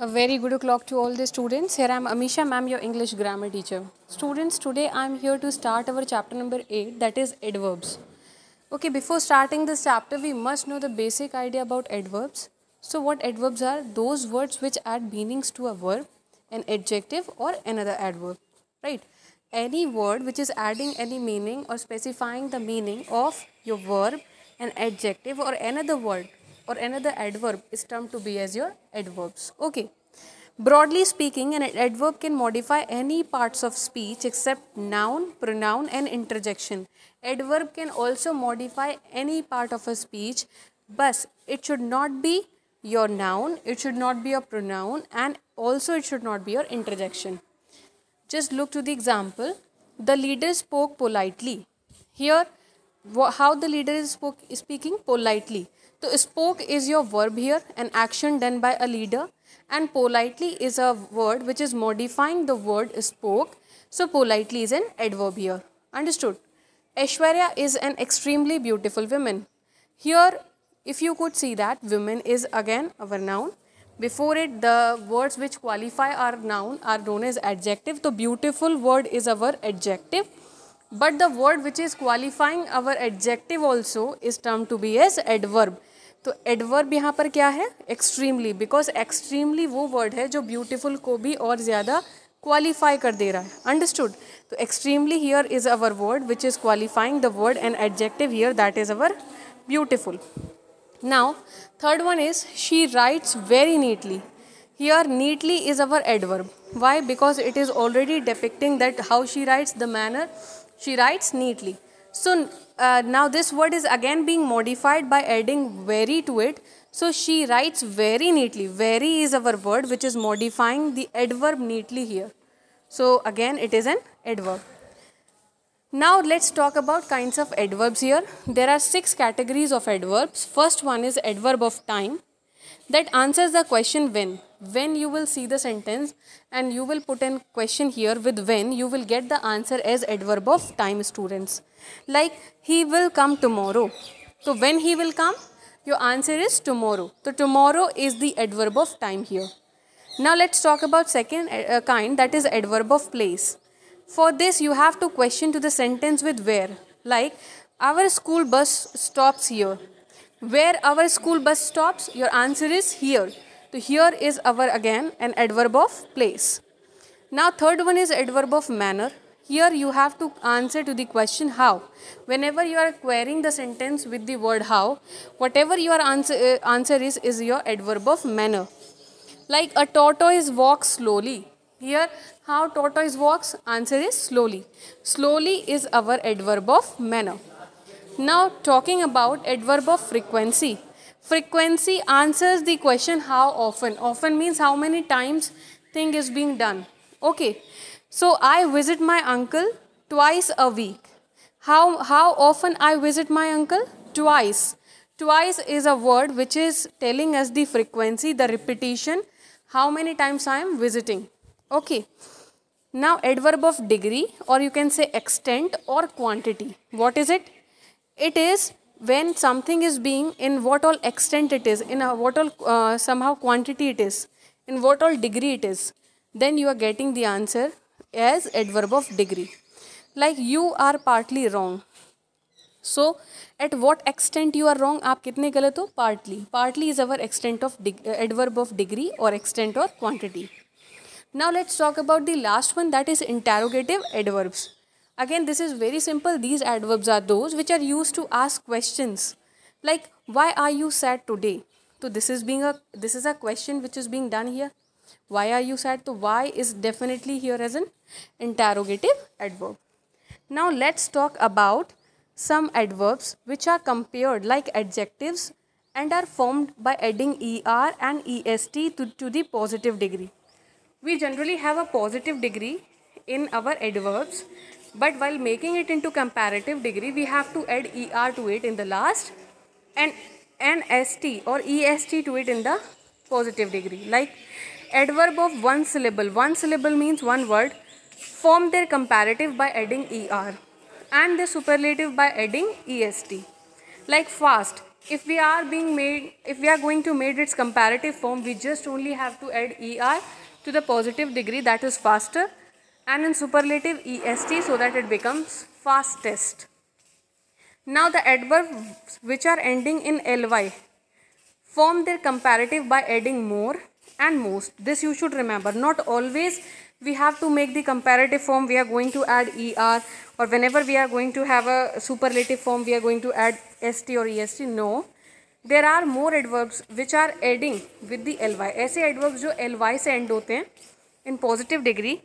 A very good o'clock to all the students. Here I am Amisha ma'am, your English grammar teacher. Students, today I am here to start our chapter number 8, that is adverbs. Okay, before starting this chapter, we must know the basic idea about adverbs. So what adverbs are? Those words which add meanings to a verb, an adjective or another adverb, right? Any word which is adding any meaning or specifying the meaning of your verb, an adjective or another word or another adverb is termed to be as your adverbs. Okay. Broadly speaking, an adverb can modify any parts of speech except noun, pronoun and interjection. Adverb can also modify any part of a speech, but it should not be your noun, it should not be your pronoun, and also it should not be your interjection. Just look to the example. The leader spoke politely. Here, how the leader is speaking politely. So spoke is your verb here, an action done by a leader, and politely is a word which is modifying the word spoke. So politely is an adverb here. Understood? Aishwarya is an extremely beautiful woman. Here, if you could see that, woman is again our noun. Before it, the words which qualify our noun are known as adjective. So beautiful word is our adjective. But the word which is qualifying our adjective also is termed to be as adverb. तो adverb यहाँ पर क्या है? Extremely, because extremely वो word है जो beautiful को भी और ज़्यादा क्वालिफाई कर दे रहा है. अंडरस्टूड? तो extremely here is our word which is qualifying the word and adjective here that is our beautiful. Now, third one is she writes very neatly. Here, neatly is our adverb. Why? Because it is already depicting that how she writes, the manner she writes neatly. So, now this word is again being modified by adding very to it. So, she writes very neatly. Very is our word which is modifying the adverb neatly here. So, again it is an adverb. Now let's talk about kinds of adverbs here. There are 6 categories of adverbs. First one is adverb of time. That answers the question when. When you will see the sentence and you will put in question here with when, you will get the answer as adverb of time, students. Like he will come tomorrow. So when he will come, your answer is tomorrow. So tomorrow is the adverb of time here. Now let's talk about second kind, that is adverb of place. For this, you have to question to the sentence with where. Like, our school bus stops here. Where our school bus stops? Your answer is here. So, here is our, again, an adverb of place. Now, third one is adverb of manner. Here, you have to answer to the question how. Whenever you are querying the sentence with the word how, whatever your answer is your adverb of manner. Like, a tortoise walks slowly. Here, how tortoise walks? Answer is slowly. Slowly is our adverb of manner. Now, talking about adverb of frequency. Frequency answers the question how often. Often means how many times thing is being done. Okay. So, I visit my uncle twice a week. How often I visit my uncle? Twice. Twice is a word which is telling us the frequency, the repetition, how many times I am visiting. Okay. Now adverb of degree, or you can say extent or quantity. What is it? It is when something is being in what all extent it is, in what all somehow quantity it is, in what all degree it is. Then you are getting the answer as adverb of degree. Like you are partly wrong. So at what extent you are wrong? आप कितने गलत हो? Partly. Partly is our extent of adverb of degree or extent or quantity. Now let's talk about the last one, that is interrogative adverbs. Again, this is very simple. These adverbs are those which are used to ask questions. Like, why are you sad today? So this is a question which is being done here. Why are you sad? So why is definitely here as an interrogative adverb. Now let's talk about some adverbs which are compared like adjectives and are formed by adding er and est to the positive degree. We generally have a positive degree in our adverbs, but while making it into comparative degree, we have to add er to it in the last and st or est to it in the positive degree. Like adverb of one syllable. One syllable means one word. Form their comparative by adding er and the superlative by adding est. Like fast. if we are going to make its comparative form, we just only have to add er to the positive degree, that is faster, and in superlative est, so that it becomes fastest. Now the adverbs which are ending in ly form their comparative by adding more and most. This you should remember. Not always we have to make the comparative form, we are going to add er, or whenever we are going to have a superlative form, we are going to add st or est. No, there are more adverbs which are adding with the ly. ऐसे adverbs जो ly से end होते हैं in positive degree,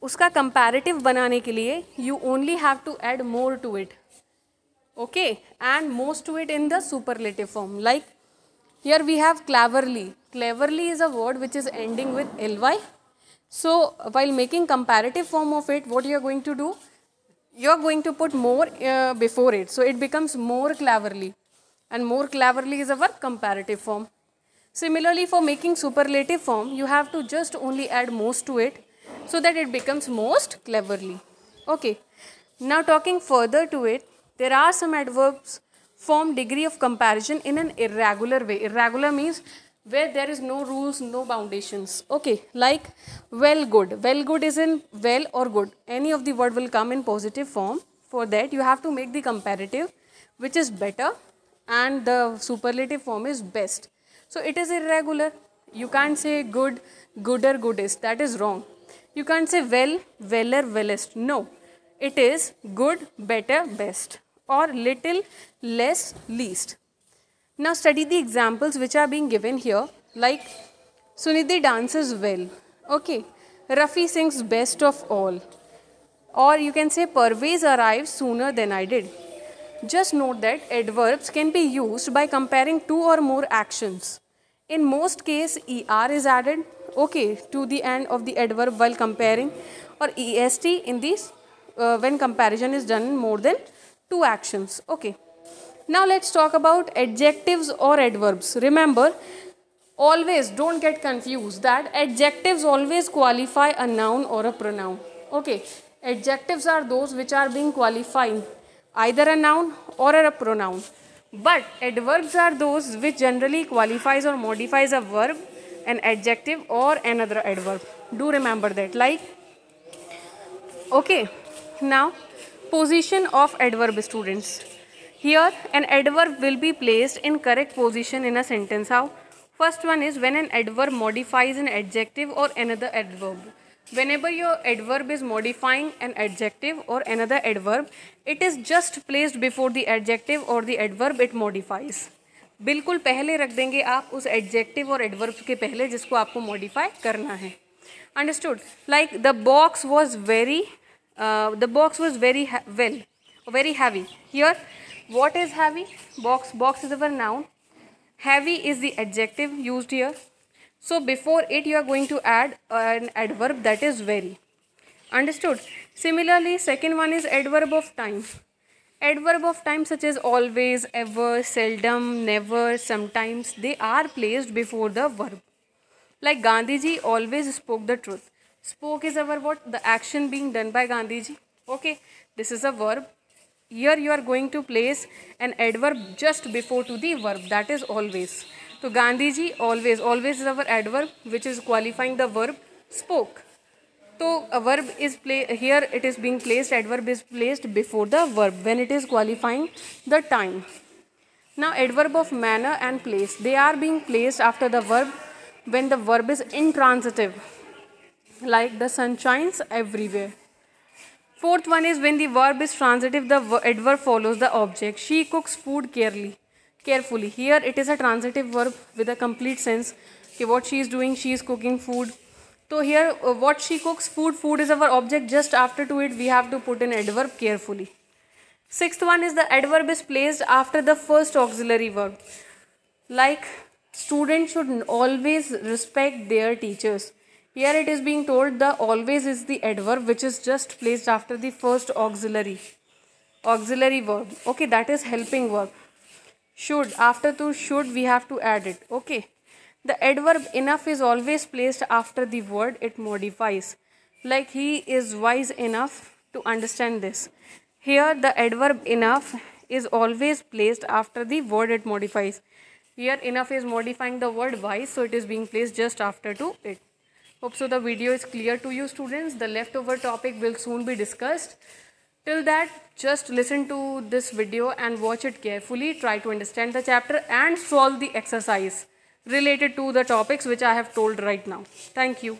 उसका comparative बनाने के लिए you only have to add more to it, okay, and most to it in the superlative form. Like here we have cleverly. Cleverly is a word which is ending with ly. So while making comparative form of it, what you are going to do? You are going to put more before it. So it becomes more cleverly. And more cleverly is our comparative form. Similarly, for making superlative form, you have to just only add most to it so that it becomes most cleverly. Okay. Now talking further to it, there are some adverbs form degree of comparison in an irregular way. Irregular means where there is no rules, no foundations. Okay, like well, good. Well, good is in well or good. Any of the word will come in positive form. For that, you have to make the comparative, which is better, and the superlative form is best. So it is irregular. You can't say good, gooder, goodest. That is wrong. You can't say well, weller, wellest. No, it is good, better, best, or little, less, least. Now study the examples which are being given here, like Sunidhi dances well, okay, Rafi sings best of all, or you can say Parvez arrived sooner than I did. Just note that adverbs can be used by comparing two or more actions. In most cases, er is added, okay, to the end of the adverb while comparing, or est in this when comparison is done in more than two actions, okay. Now let's talk about adjectives or adverbs. Remember, always don't get confused that adjectives always qualify a noun or a pronoun. Okay, adjectives are those which are being qualifying either a noun or a pronoun. But adverbs are those which generally qualifies or modifies a verb, an adjective or another adverb. Do remember that. Like, okay, now position of adverb, students. Here, an adverb will be placed in correct position in a sentence. How? First one is when an adverb modifies an adjective or another adverb. Whenever your adverb is modifying an adjective or another adverb, it is just placed before the adjective or the adverb it modifies. बिल्कुल पहले रख देंगे आप उस adjective और adverb के पहले जिसको आपको modify करना है. Understood? Like the box was very very heavy. Here, what is heavy? Box is our noun. Heavy is the adjective used here. So before it you are going to add an adverb, that is very. Understood? Similarly, second one is adverb of time. Adverb of time such as always, ever, seldom, never, sometimes, they are placed before the verb. Like Gandhiji always spoke the truth. Spoke is our what? The action being done by Gandhiji. Okay, this is a verb. Here you are going to place an adverb just before to the verb, that is always. So Gandhiji always is our adverb which is qualifying the verb spoke. So a verb is here it is being placed, adverb is placed before the verb when it is qualifying the time. Now adverb of manner and place, they are being placed after the verb when the verb is intransitive. Like the sun shines everywhere. Fourth one is when the verb is transitive, the adverb follows the object. She cooks food carefully. Here it is a transitive verb with a complete sense. Okay, what she is doing, she is cooking food. So here what she cooks, food is our object. Just after to it we have to put an adverb carefully. Sixth one is the adverb is placed after the first auxiliary verb. Like students should always respect their teachers. Here it is being told the always is the adverb which is just placed after the first auxiliary verb. Okay, that is helping verb. Should, after to should we have to add it. Okay, the adverb enough is always placed after the word it modifies. Like he is wise enough to understand this. Here the adverb enough is always placed after the word it modifies. Here enough is modifying the word wise, so it is being placed just after to it. Hope so the video is clear to you students. The leftover topic will soon be discussed. Till that, just listen to this video and watch it carefully. Try to understand the chapter and solve the exercise related to the topics which I have told right now. Thank you.